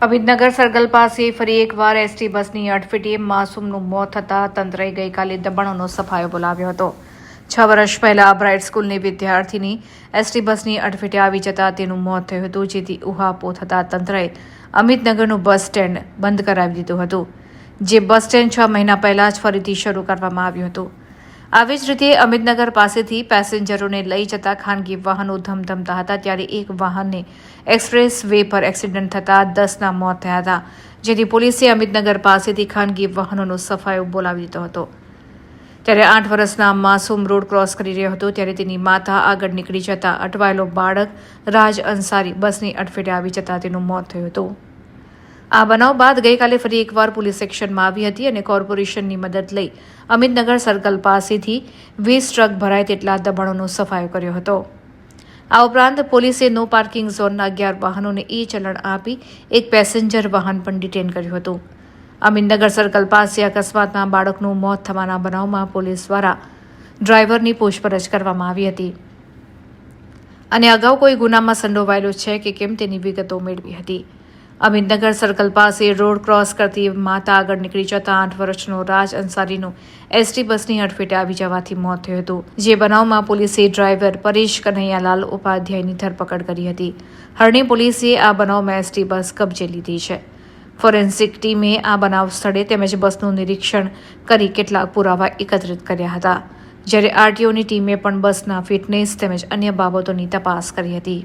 Amitnagar circle પાસે ફરી એકવાર એસટી બસની અડફેટે માસૂમનું મોત થતાં તંત્રએ ગઈકાલે દબાણોનો સફાયો બોલાવ્યો હતો। 6 વર્ષ પહેલા બ્રાઇટ સ્કૂલની વિદ્યાર્થીની એસટી બસની અડફેટે આવી જતા તેનું મોત થયું હતું, જેથી ઉહાપોહ થતાં તંત્રએ અમિતનગરનું બસ સ્ટેન્ડ બંધ કરાવી દીધું હતું, જે બસ સ્ટેન્ડ 6 મહિના પહેલા જ ફરીથી શરૂ કરવામાં આવ્યું હતું। આવી જ રીતે અમિતનગર પાસેથી પેસેન્જરોને લઈ જતા ખાનગી વાહનો ધમધમતા હતા, ત્યારે એક વાહનને એક્સપ્રેસ વે પર એક્સિડન્ટ થતાં 10ના મોત થયા હતા, જેથી પોલીસે અમિતનગર પાસેથી ખાનગી વાહનોનો સફાયો બોલાવી દીધો હતો। ત્યારે 8 વર્ષના માસૂમ રોડ ક્રોસ કરી રહ્યો હતો, ત્યારે તેની માતા આગળ નીકળી જતા અટવાયેલો બાળક રાજ અંસારી બસની અડફેટે આવી જતા તેનું મોત થયું હતું। આ બનાવ બાદ ગઈકાલે ફરી એકવાર પોલીસ એક્શનમાં આવી હતી અને કોર્પોરેશનની મદદ લઈ અમિતનગર સર્કલ પાસેથી 20 ટ્રક ભરાય તેટલા દબાણોનો સફાયો કર્યો હતો। આ ઉપરાંત પોલીસે નો પાર્કિંગ ઝોનના 11 વાહનોને ચલણ આપી એક પેસેન્જર વાહન પણ ડિટેન કર્યું હતું। અમિતનગર સર્કલ પાસે અકસ્માતમાં બાળકનું મોત થવાના બનાવમાં પોલીસ દ્વારા ડ્રાઈવરની પૂછપરછ કરવામાં આવી હતી અને અગાઉ કોઈ ગુનામાં સંડોવાયેલો છે કે કેમ તેની વિગતો મેળવી હતી। અમિતનગર સર્કલ પાસે રોડ ક્રોસ કરતી માતા આગળ નીકળી જતા 8 વર્ષનો રાજ અંસારીનું એસટી બસની અડફેટે આવી જવાથી મોત થયું હતું, જે બનાવમાં પોલીસે ડ્રાઈવર પરેશ કનૈયાલાલ ઉપાધ્યાયની ધરપકડ કરી હતી। હરણી પોલીસે આ બનાવમાં એસટી બસ કબજે લીધી છે। ફોરેન્સિક ટીમે આ બનાવ સ્થળે તેમજ બસનું નિરીક્ષણ કરી કેટલાક પુરાવા એકત્રિત કર્યા હતા, જ્યારે આરટીઓની ટીમે પણ બસના ફિટનેસ તેમજ અન્ય બાબતોની તપાસ કરી હતી।